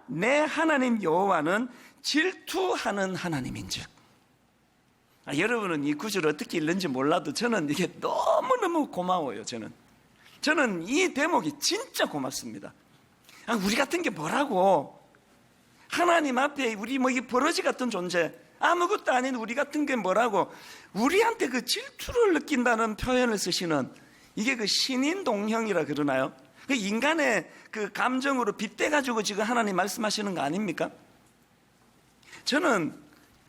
내 하나님 여호와는 질투하는 하나님인즉. 여러분은 이 구절을 어떻게 읽는지 몰라도 저는 이게 너무너무 고마워요. 저는 이 대목이 진짜 고맙습니다. 우리 같은 게 뭐라고? 하나님 앞에 우리 뭐 이 버러지 같은 존재, 아무것도 아닌 우리 같은 게 뭐라고? 우리한테 그 질투를 느낀다는 표현을 쓰시는, 이게 그 신인동형이라 그러나요? 그 인간의 그 감정으로 빗대가지고 지금 하나님 말씀하시는 거 아닙니까? 저는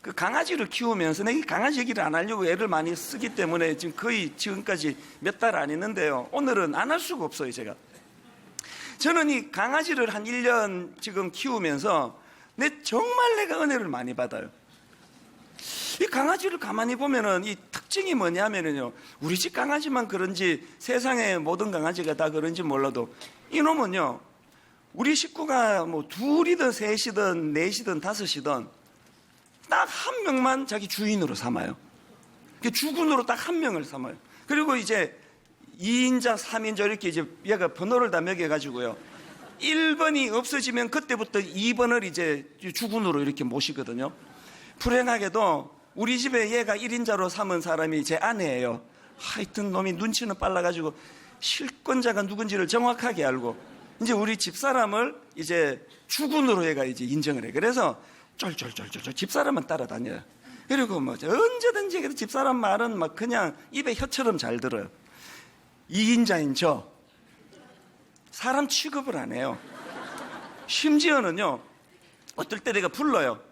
그 강아지를 키우면서, 내가 강아지 얘기를 안 하려고 애를 많이 쓰기 때문에 지금 거의 지금까지 몇 달 안 했는데요, 오늘은 안 할 수가 없어요. 저는 이 강아지를 한 1년 지금 키우면서 정말 내가 은혜를 많이 받아요. 이 강아지를 가만히 보면은 이 특징이 뭐냐면요, 우리 집 강아지만 그런지 세상의 모든 강아지가 다 그런지 몰라도 이놈은요, 우리 식구가 뭐 둘이든 셋이든 넷이든 다섯이든 딱 한 명만 자기 주인으로 삼아요. 주군으로 딱 한 명을 삼아요. 그리고 이제 2인자, 3인자 이렇게 이제 얘가 번호를 다 매겨가지고요, 1번이 없어지면 그때부터 2번을 이제 주군으로 이렇게 모시거든요. 불행하게도 우리 집에 얘가 1인자로 삼은 사람이 제 아내예요. 하여튼 놈이 눈치는 빨라가지고 실권자가 누군지를 정확하게 알고 이제 우리 집사람을 이제 주군으로 얘가 이제 인정을 해. 그래서 쫄쫄쫄쫄 집사람은 따라다녀요. 그리고 뭐 언제든지 집사람 말은 막 그냥 입에 혀처럼 잘 들어요. 2인자인 저 사람 취급을 안 해요. 심지어는요, 어떨 때 내가 불러요.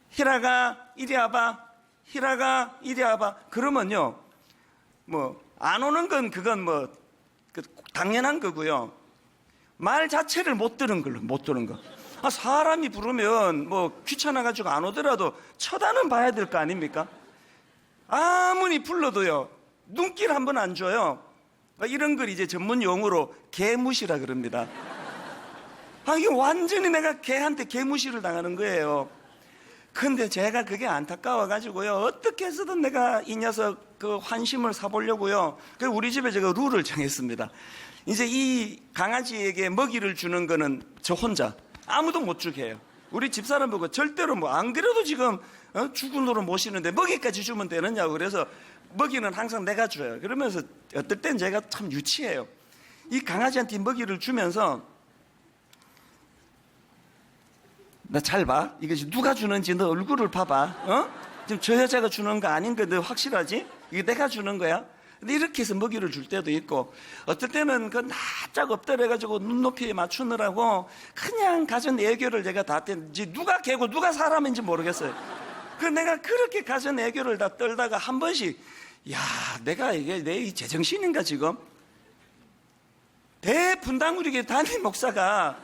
히라가 이리 와봐, 히라가 이리 와봐. 그러면요, 뭐 안 오는 건 그건 뭐 당연한 거고요, 말 자체를 못 들은 거. 사람이 부르면 뭐 귀찮아가지고 안 오더라도 쳐다는 봐야 될 거 아닙니까? 아무리 불러도요, 눈길 한 번 안 줘요. 이런 걸 이제 전문 용어로 개무시라 그럽니다. 이게 완전히 내가 개한테 개무시를 당하는 거예요. 근데 제가 그게 안타까워가지고요, 어떻게 해서든 내가 이 녀석 그 환심을 사보려고요, 그래서 우리 집에 제가 룰을 정했습니다. 이제 이 강아지에게 먹이를 주는 거는 저 혼자, 아무도 못 주게 해요. 우리 집사람 보고 절대로 뭐 안 그래도 지금 주군으로 모시는데 먹이까지 주면 되느냐고. 그래서 먹이는 항상 내가 줘요. 그러면서 어떨 땐 제가 참 유치해요. 이 강아지한테 먹이를 주면서, 나 잘 봐. 이것이 누가 주는지 너 얼굴을 봐봐. 지금 저 여자가 주는 거 아닌 거 너 확실하지? 이게 내가 주는 거야? 근데 이렇게 해서 먹이를 줄 때도 있고, 어떨 때는 그 납작 엎드려가지고 눈높이에 맞추느라고 그냥 가전 애교를 제가 다 떼는지, 누가 개고 누가 사람인지 모르겠어요. 그 내가 그렇게 가전 애교를 다 떨다가 한 번씩, 야, 내가 이게 내 제정신인가 지금? 대분당우리교회 담임 목사가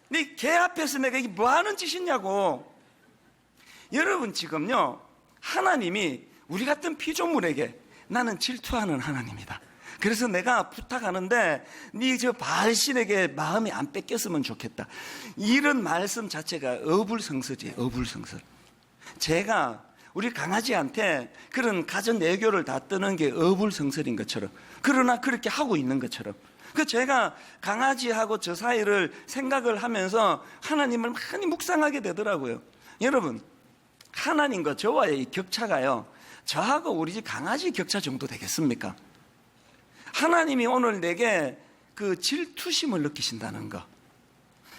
네 개 앞에서 내가 이게 뭐 하는 짓이냐고. 여러분, 지금요, 하나님이 우리 같은 피조물에게 나는 질투하는 하나님이다. 그래서 내가 부탁하는데 네 저 바알신에게 마음이 안 뺏겼으면 좋겠다. 이런 말씀 자체가 어불성설이에요. 어불성설. 제가 우리 강아지한테 그런 가전 애교를 다 뜨는 게 어불성설인 것처럼, 그러나 그렇게 하고 있는 것처럼, 제가 강아지하고 저 사이를 생각을 하면서 하나님을 많이 묵상하게 되더라고요. 여러분, 하나님과 저와의 이 격차가요, 저하고 우리 집 강아지 격차 정도 되겠습니까? 하나님이 오늘 내게 그 질투심을 느끼신다는 거,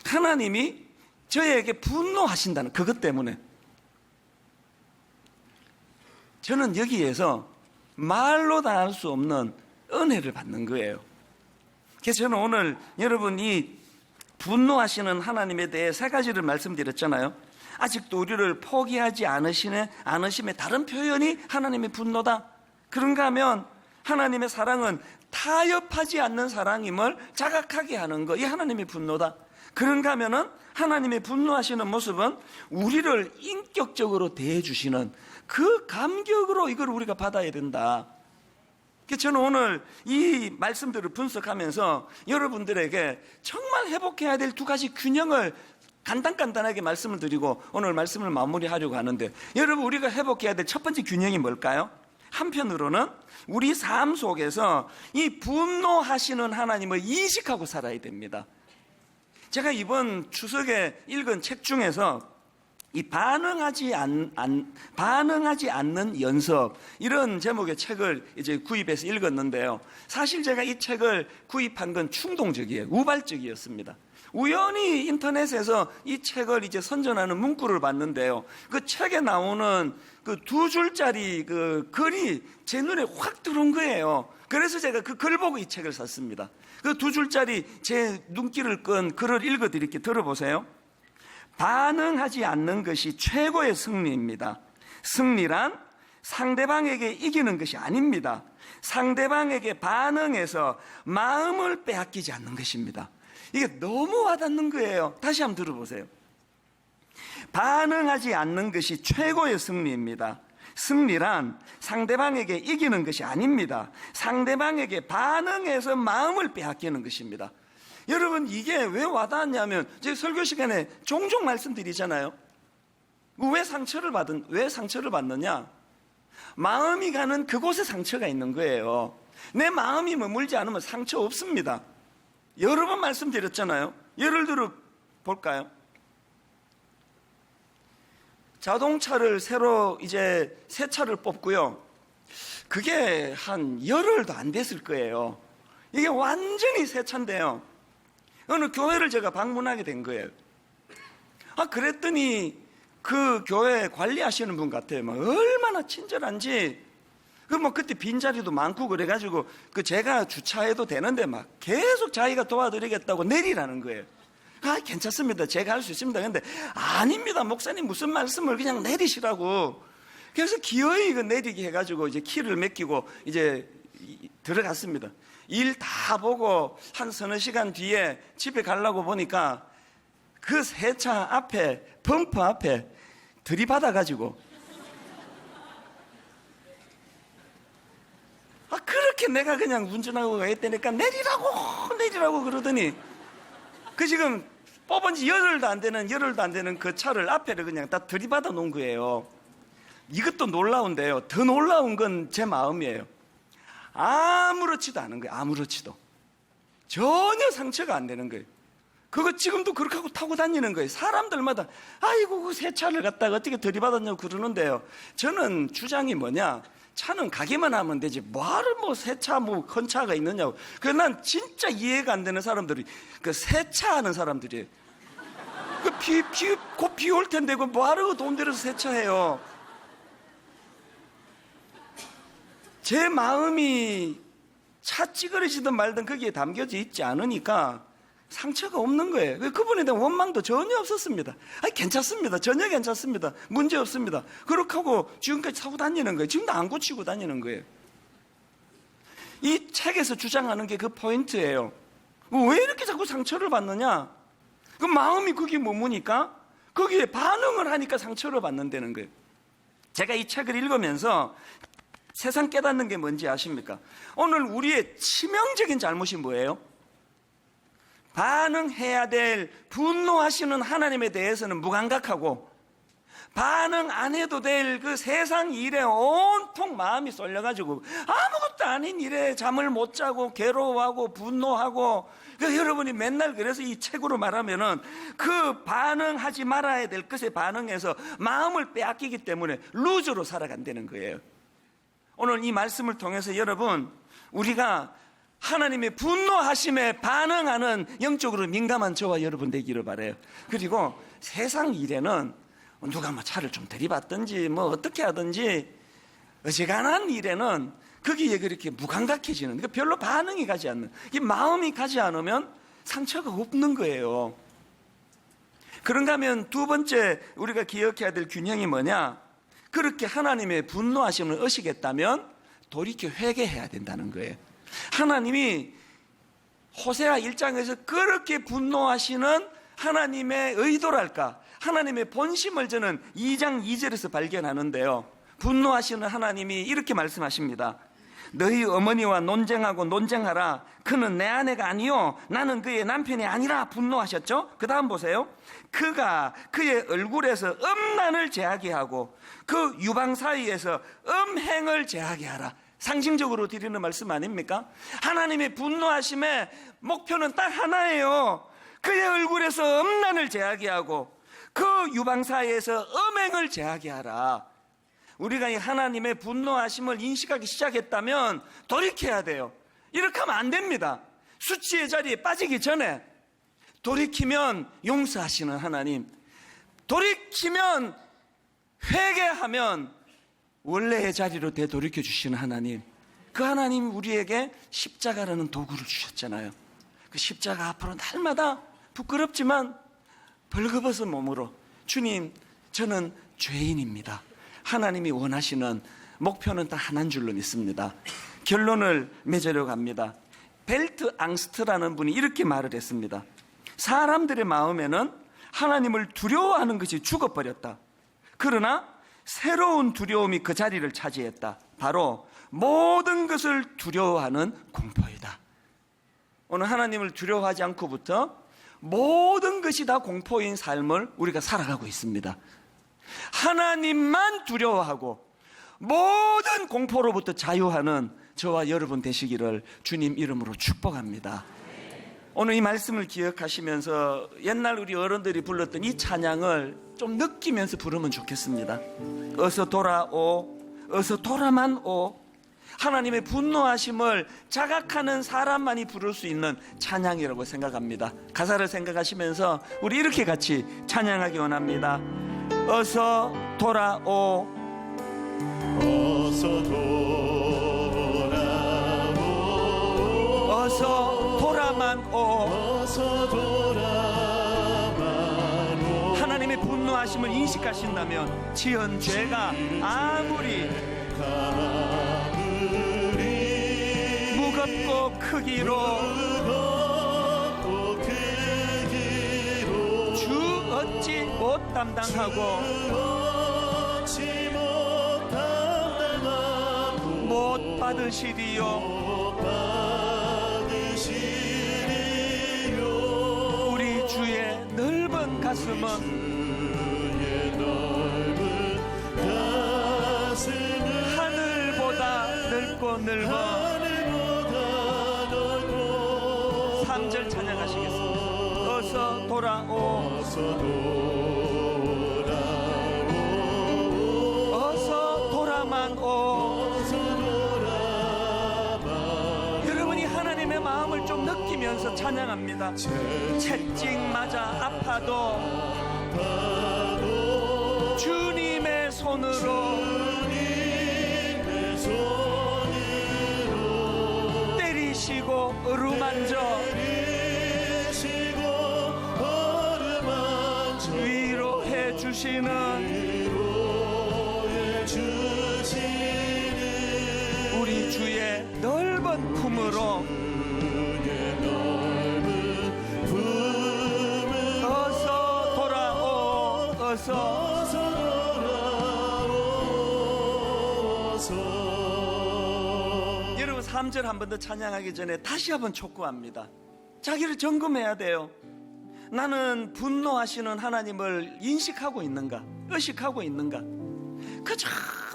하나님이 저에게 분노하신다는 그것 때문에 저는 여기에서 말로 다 할 수 없는 은혜를 받는 거예요. 그래서 저는 오늘 여러분이 분노하시는 하나님에 대해 세 가지를 말씀드렸잖아요. 아직도 우리를 포기하지 않으심의 다른 표현이 하나님의 분노다. 그런가 하면 하나님의 사랑은 타협하지 않는 사랑임을 자각하게 하는 거, 이 하나님의 분노다. 그런가 하면은 하나님의 분노하시는 모습은 우리를 인격적으로 대해주시는 그 감격으로 이걸 우리가 받아야 된다. 저는 오늘 이 말씀들을 분석하면서 여러분들에게 정말 회복해야 될 두 가지 균형을 간단하게 말씀을 드리고 오늘 말씀을 마무리하려고 하는데, 여러분, 우리가 회복해야 될 첫 번째 균형이 뭘까요? 한편으로는 우리 삶 속에서 이 분노하시는 하나님을 인식하고 살아야 됩니다. 제가 이번 추석에 읽은 책 중에서 이 반응하지 않는 연습, 이런 제목의 책을 이제 구입해서 읽었는데요. 사실 제가 이 책을 구입한 건 충동적이에요. 우발적이었습니다. 우연히 인터넷에서 이 책을 이제 선전하는 문구를 봤는데요. 그 책에 나오는 그 2줄짜리 그 글이 제 눈에 확 들어온 거예요. 그래서 제가 그 글 보고 이 책을 샀습니다. 그 2줄짜리 제 눈길을 끈 글을 읽어드릴게요. 들어보세요. 반응하지 않는 것이 최고의 승리입니다. 승리란 상대방에게 이기는 것이 아닙니다. 상대방에게 반응해서 마음을 빼앗기지 않는 것입니다. 이게 너무 와닿는 거예요. 다시 한번 들어보세요. 반응하지 않는 것이 최고의 승리입니다. 승리란 상대방에게 이기는 것이 아닙니다. 상대방에게 반응해서 마음을 빼앗기는 것입니다. 여러분, 이게 왜 와닿았냐면, 제가 설교 시간에 종종 말씀드리잖아요. 왜 상처를 받느냐? 마음이 가는 그곳에 상처가 있는 거예요. 내 마음이 머물지 않으면 상처 없습니다. 여러 번 말씀드렸잖아요. 예를 들어 볼까요? 자동차를 새로 이제 새 차를 뽑고요. 그게 한 열흘도 안 됐을 거예요. 이게 완전히 새 차인데요. 어느 교회를 제가 방문하게 된 거예요. 그랬더니 그 교회 관리하시는 분 같아요. 막 얼마나 친절한지. 그때 빈자리도 많고 그래가지고 제가 주차해도 되는데 막 계속 자기가 도와드리겠다고 내리라는 거예요. 괜찮습니다. 제가 할 수 있습니다. 근데 아닙니다. 목사님 무슨 말씀을 그냥 내리시라고. 그래서 기어이 내리게 해가지고 이제 키를 맡기고 이제 들어갔습니다. 일 다 보고 한 서너 시간 뒤에 집에 가려고 보니까 그 새 차 앞에, 범퍼 앞에 들이받아가지고 그렇게 내가 그냥 운전하고 가겠다니까 내리라고 그러더니 지금 뽑은 지 열흘도 안 되는 그 차를 앞에를 그냥 다 들이받아 놓은 거예요. 이것도 놀라운데요. 더 놀라운 건 제 마음이에요. 아무렇지도 않은 거예요. 아무렇지도. 전혀 상처가 안 되는 거예요. 그거 지금도 그렇게 하고 타고 다니는 거예요. 사람들마다 아이고 그 새 차를 갖다가 어떻게 들이받았냐고 그러는데요. 저는 주장이 뭐냐, 차는 가기만 하면 되지 뭐하러 새 차 큰 차가 있느냐고. 그래서 난 진짜 이해가 안 되는 사람들이 새 차 하는 사람들이에요. 곧 비 올 텐데 뭐하러 돈 들여서 새 차 해요. 제 마음이 차 찌그러지든 말든 거기에 담겨져 있지 않으니까 상처가 없는 거예요. 그분에 대한 원망도 전혀 없었습니다. 괜찮습니다. 전혀 괜찮습니다. 문제 없습니다. 그렇게 하고 지금까지 타고 다니는 거예요. 지금도 안 고치고 다니는 거예요. 이 책에서 주장하는 게 그 포인트예요. 왜 이렇게 자꾸 상처를 받느냐? 그 마음이 거기에 머무니까 거기에 반응을 하니까 상처를 받는다는 거예요. 제가 이 책을 읽으면서 세상 깨닫는 게 뭔지 아십니까? 오늘 우리의 치명적인 잘못이 뭐예요? 반응해야 될 분노하시는 하나님에 대해서는 무감각하고 반응 안 해도 될 그 세상 일에 온통 마음이 쏠려가지고 아무것도 아닌 일에 잠을 못 자고 괴로워하고 분노하고. 여러분이 맨날 그래서 이 책으로 말하면은 그 반응하지 말아야 될 것에 반응해서 마음을 빼앗기기 때문에 루저로 살아간다는 거예요. 오늘 이 말씀을 통해서 여러분, 우리가 하나님의 분노하심에 반응하는 영적으로 민감한 저와 여러분 되기를 바라요. 그리고 세상 일에는 누가 뭐 차를 좀 들이받든지 뭐 어떻게 하든지 어지간한 일에는 거기에 그렇게 무감각해지는, 그러니까 별로 반응이 가지 않는, 이 마음이 가지 않으면 상처가 없는 거예요. 그런가 하면 두 번째 우리가 기억해야 될 균형이 뭐냐? 그렇게 하나님의 분노하심을 의식했다면 돌이켜 회개해야 된다는 거예요. 하나님이 호세아 1장에서 그렇게 분노하시는 하나님의 의도랄까, 하나님의 본심을 저는 2장 2절에서 발견하는데요. 분노하시는 하나님이 이렇게 말씀하십니다. 너희 어머니와 논쟁하라. 그는 내 아내가 아니요 나는 그의 남편이 아니라 분노하셨죠. 그 다음 보세요. 그가 그의 얼굴에서 음란을 제하게 하고 그 유방 사이에서 음행을 제하게 하라. 상징적으로 드리는 말씀 아닙니까? 하나님의 분노하심의 목표는 딱 하나예요. 그의 얼굴에서 음란을 제하게 하고 그 유방 사이에서 음행을 제하게 하라. 우리가 이 하나님의 분노하심을 인식하기 시작했다면 돌이켜야 돼요. 이렇게 하면 안 됩니다. 수치의 자리에 빠지기 전에 돌이키면 용서하시는 하나님, 돌이키면 회개하면 원래의 자리로 되돌이켜 주시는 하나님, 그 하나님 우리에게 십자가라는 도구를 주셨잖아요. 그 십자가 앞으로 날마다 부끄럽지만 벌거벗은 몸으로 주님 저는 죄인입니다. 하나님이 원하시는 목표는 딱 하나인 줄로 믿습니다. 결론을 맺으려고 합니다. 벨트 앙스트라는 분이 이렇게 말을 했습니다. 사람들의 마음에는 하나님을 두려워하는 것이 죽어버렸다. 그러나 새로운 두려움이 그 자리를 차지했다. 바로 모든 것을 두려워하는 공포이다. 오늘 하나님을 두려워하지 않고부터 모든 것이 다 공포인 삶을 우리가 살아가고 있습니다. 하나님만 두려워하고 모든 공포로부터 자유하는 저와 여러분 되시기를 주님 이름으로 축복합니다. 오늘 이 말씀을 기억하시면서 옛날 우리 어른들이 불렀던 이 찬양을 좀 느끼면서 부르면 좋겠습니다. 어서 돌아오, 어서 돌아만 오. 하나님의 분노하심을 자각하는 사람만이 부를 수 있는 찬양이라고 생각합니다. 가사를 생각하시면서 우리 이렇게 같이 찬양하기 원합니다. 어서 돌아오, 어서 돌아오, 어서 돌아만 오. 어서 돌아만 오. 하나님의 분노하심을 인식하신다면 지은 죄가 아무리 무겁고 크기로 주 어찌 못 담당하고 못 받으시리요. 우리 주의 넓은 가슴은 하늘보다 넓고 넓어. 3절 찬양하시겠습니다. 어서 돌아오, 어서 돌아만 오. 여러분이 하나님의 마음을 좀 느끼면서 찬양합니다. 채찍 맞아 아파도 주님의 손으로 때리시고 어루만져 위로해 주시는 우리 주의 넓은 품으로 어서 돌아오, 어서 여러분 3절 한 번 더 찬양하기 전에 다시 한번 촉구합니다. 자기를 점검해야 돼요. 나는 분노하시는 하나님을 인식하고 있는가, 의식하고 있는가. 그저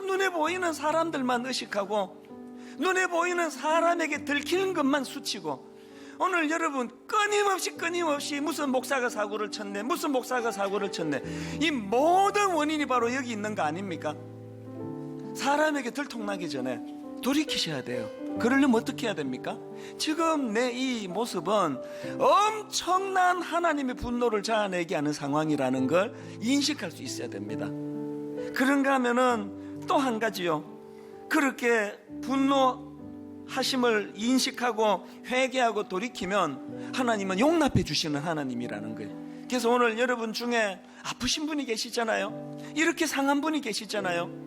눈에 보이는 사람들만 의식하고 눈에 보이는 사람에게 들키는 것만 수치고, 오늘 여러분 끊임없이 무슨 목사가 사고를 쳤네, 무슨 목사가 사고를 쳤네, 이 모든 원인이 바로 여기 있는 거 아닙니까? 사람에게 들통나기 전에 돌이키셔야 돼요. 그러려면 어떻게 해야 됩니까? 지금 내 이 모습은 엄청난 하나님의 분노를 자아내게 하는 상황이라는 걸 인식할 수 있어야 됩니다. 그런가 하면은 또 한 가지요, 그렇게 분노하심을 인식하고 회개하고 돌이키면 하나님은 용납해 주시는 하나님이라는 거예요. 그래서 오늘 여러분 중에 아프신 분이 계시잖아요. 이렇게 상한 분이 계시잖아요.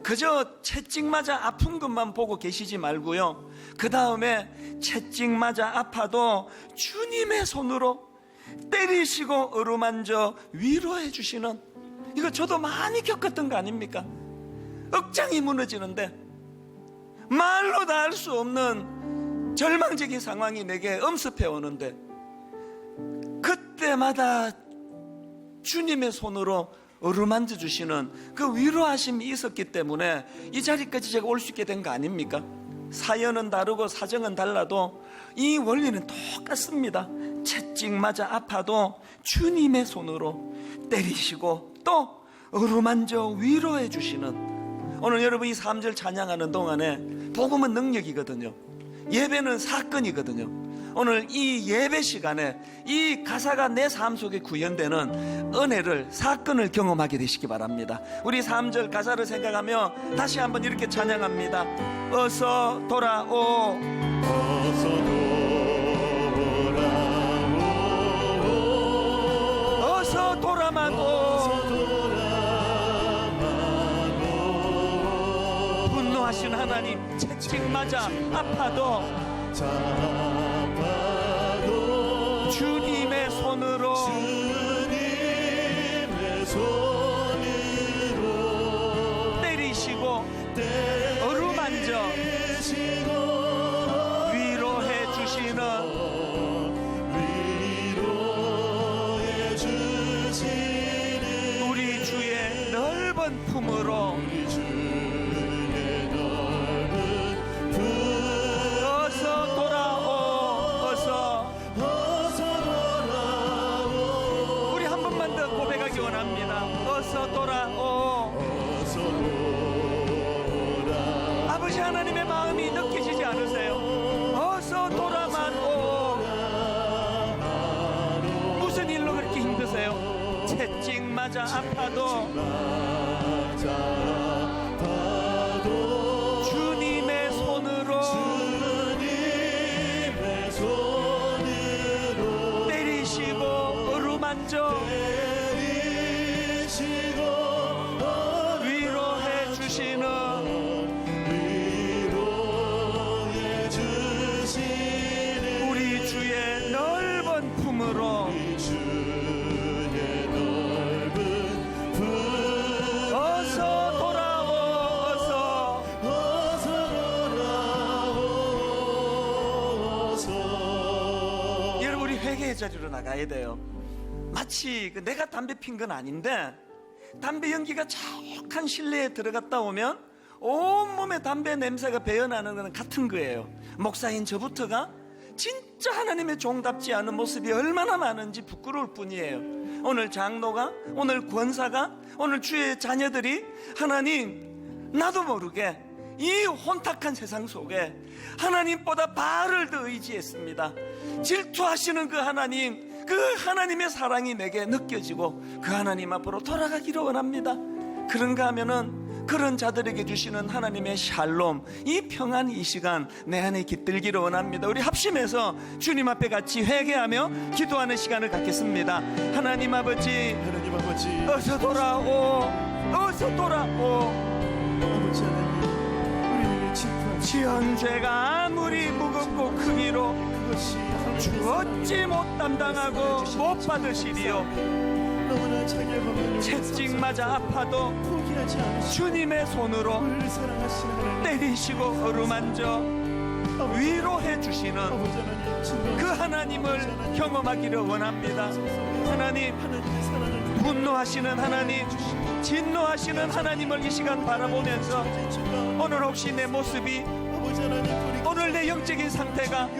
그저 채찍 맞아 아픈 것만 보고 계시지 말고요, 그 다음에 채찍 맞아 아파도 주님의 손으로 때리시고 어루만져 위로해 주시는, 이거 저도 많이 겪었던 거 아닙니까? 억장이 무너지는데 말로 다 할 수 없는 절망적인 상황이 내게 엄습해 오는데, 그때마다 주님의 손으로 어루만져 주시는 그 위로하심이 있었기 때문에 이 자리까지 제가 올 수 있게 된 거 아닙니까? 사연은 다르고 사정은 달라도 이 원리는 똑같습니다. 채찍 맞아 아파도 주님의 손으로 때리시고 또 어루만져 위로해 주시는, 오늘 여러분 이 3절 찬양하는 동안에 복음은 능력이거든요. 예배는 사건이거든요. 오늘 이 예배 시간에 이 가사가 내 삶 속에 구현되는 은혜를, 사건을 경험하게 되시기 바랍니다. 우리 3절 가사를 생각하며 다시 한번 이렇게 찬양합니다. 어서 돌아오, 어서 돌아오, 어서 돌아만 오. 분노하신 하나님, 채찍 맞아 아파도 주님의 손으로 때리시고 어루만져 위로해 주시는 우리 주의 넓은 품으로 어서 돌아오, 우리 한 번만 더 고백하기 원합니다. 어서 돌아오. 아버지 하나님의 마음이 느껴지지 않으세요? 어서 돌아만 오. 무슨 일로 그렇게 힘드세요? 채찍 맞아 아파도 주님의 손으로 때리시고 어루만져 위로해 주시는 우리 주의 넓은 품으로 어서 돌아오, 어서. 여러분, 우리 회개의 자리로 나가야 돼요. 마치 내가 담배 핀 건 아닌데 담배 연기가 촉한 실내에 들어갔다 오면 온몸에 담배 냄새가 배어나는 건 같은 거예요. 목사인 저부터가 진짜 하나님의 종답지 않은 모습이 얼마나 많은지 부끄러울 뿐이에요. 오늘 장로가, 오늘 권사가, 오늘 주의 자녀들이 하나님, 나도 모르게 이 혼탁한 세상 속에 하나님보다 바알을 더 의지했습니다. 질투하시는 그 하나님, 그 하나님의 사랑이 내게 느껴지고 그 하나님 앞으로 돌아가기를 원합니다. 그런가 하면은 그런 자들에게 주시는 하나님의 샬롬, 이 평안, 이 시간 내 안에 깃들기를 원합니다. 우리 합심해서 주님 앞에 같이 회개하며 기도하는 시간을 갖겠습니다. 하나님 아버지, 어서 돌아오, 어서 돌아오. 지은 죄가 아무리 무겁고 크기로 주 어찌 못 담당하고 못 받으시리요. 채찍 맞아 아파도 주님의 손으로 때리시고 어루만져 위로해 주시는 그 하나님을 경험하기를 원합니다. 하나님, 분노하시는 하나님, 진노하시는 하나님을 이 시간 바라보면서 오늘 혹시 내 모습이, 오늘 내 영적인 상태가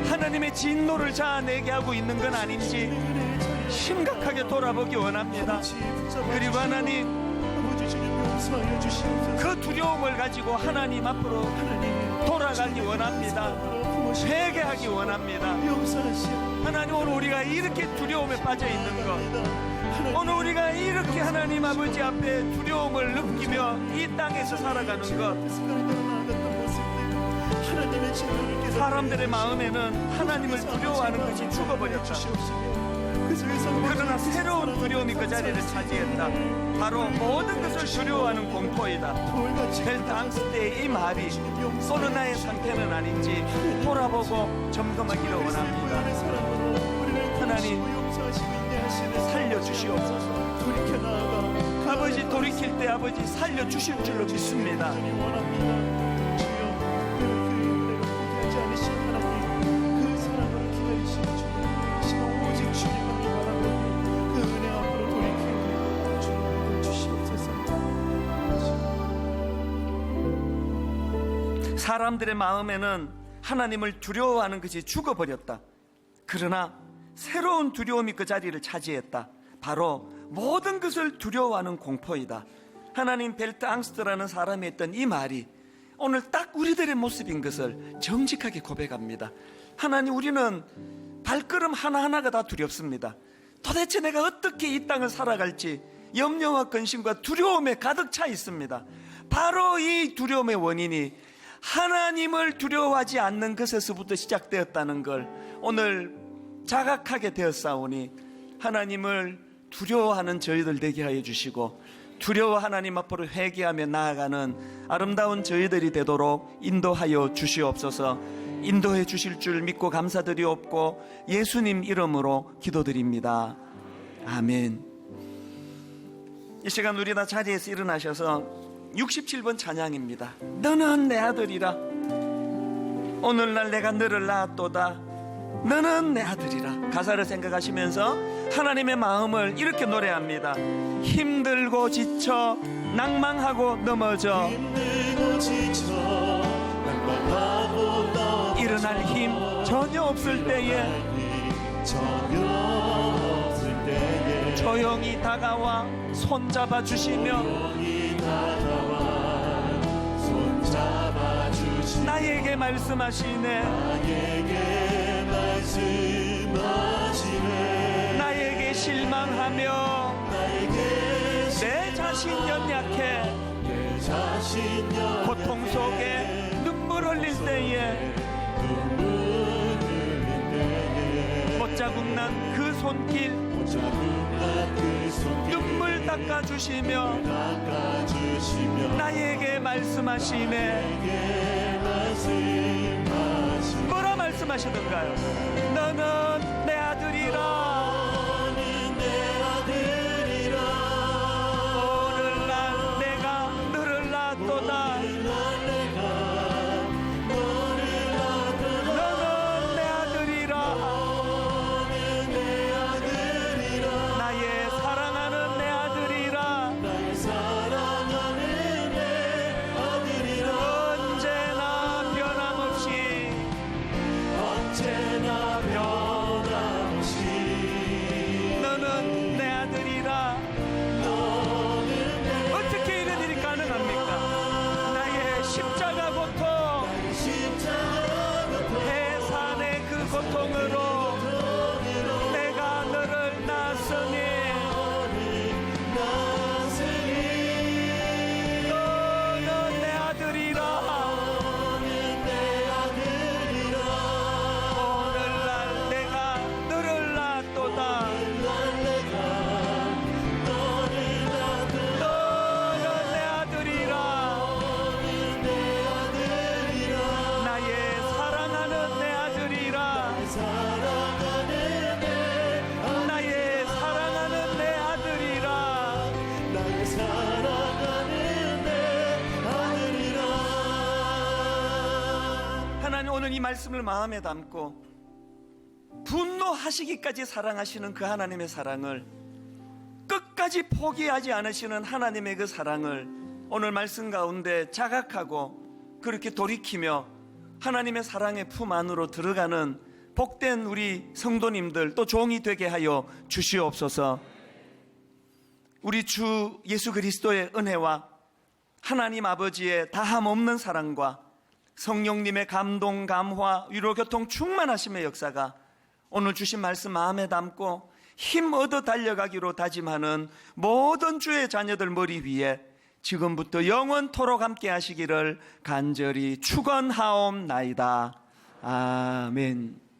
하나님의 진노를 자아내게 하고 있는 건 아닌지 심각하게 돌아보기 원합니다. 그리고 하나님, 그 두려움을 가지고 하나님 앞으로 돌아가기 원합니다. 회개하기 원합니다. 하나님, 오늘 우리가 이렇게 두려움에 빠져 있는 것, 오늘 우리가 이렇게 하나님 아버지 앞에 두려움을 느끼며 이 땅에서 살아가는 것, 사람들의 마음에는 하나님을 두려워하는 것이 죽어버렸다. 그러나 새로운 두려움이 그 자리를 차지했다. 바로 모든 것을 두려워하는 공포이다. 벨트 앙스 때의 이 말이 어느 나의 상태는 아닌지 돌아보고 점검하기를 원합니다. 하나님, 살려주시옵소서. 아버지, 돌이킬 때 아버지 살려주실 줄로 믿습니다. 사람들의 마음에는 하나님을 두려워하는 것이 죽어버렸다. 그러나 새로운 두려움이 그 자리를 차지했다. 바로 모든 것을 두려워하는 공포이다. 하나님, 벨트 앙스트라는 사람이 했던 이 말이 오늘 딱 우리들의 모습인 것을 정직하게 고백합니다. 하나님, 우리는 발걸음 하나하나가 다 두렵습니다. 도대체 내가 어떻게 이 땅을 살아갈지 염려와 근심과 두려움에 가득 차 있습니다. 바로 이 두려움의 원인이 하나님을 두려워하지 않는 것에서부터 시작되었다는 걸 오늘 자각하게 되었사오니 하나님을 두려워하는 저희들 되게 하여 주시고, 두려워 하나님 앞으로 회개하며 나아가는 아름다운 저희들이 되도록 인도하여 주시옵소서. 인도해 주실 줄 믿고 감사드리옵고 예수님 이름으로 기도드립니다. 아멘. 이 시간 우리 다 자리에서 일어나셔서 67번 찬양입니다. 너는 내 아들이라, 오늘날 내가 너를 낳았도다. 너는 내 아들이라. 가사를 생각하시면서 하나님의 마음을 이렇게 노래합니다. 힘들고 지쳐 낭망하고 넘어져 일어날 힘 전혀 없을 때에 조용히 다가와 손잡아 주시며 나에게 말씀하시네. 나에게 실망하며 내 자신 연약해 고통 속에 눈물 흘릴 때에 못자국 난 그 손길 눈물 닦아주시며 나에게 말씀하시네. 뭐라 말씀하시던가요? 너는 내 아들이라. 오늘날 내가 너를 낳았도다. 너는 내 아들이라. 나의 사랑하는 내 아들이라. 언제나 변함없이 너는 내 아들이라. 어떻게 이런 일이 가능합니까? 나의 십자가 고통, 해산의 그 고통으로 내가 너를 낳았으니 너는 내 아들이라. 오늘날 내가 너를 낳았도다. 너는 내 아들이라. 나의 사랑하는 내 아들이라. 나의 사랑하는 내 아들이라. 하나님, 오늘 이 말씀을 마음에 담고 분노하시기까지 사랑하시는 그 하나님의 사랑을, 끝까지 포기하지 않으시는 하나님의 그 사랑을 오늘 말씀 가운데 자각하고 그렇게 돌이키며 하나님의 사랑의 품 안으로 들어가는 복된 우리 성도님들 또 종이 되게 하여 주시옵소서. 우리 주 예수 그리스도의 은혜와 하나님 아버지의 다함 없는 사랑과 성령님의 감동, 감화, 위로, 교통 충만하심의 역사가 오늘 주신 말씀 마음에 담고 힘 얻어 달려가기로 다짐하는 모든 주의 자녀들 머리 위에 지금부터 영원토록 함께 하시기를 간절히 축원하옵나이다. 아멘.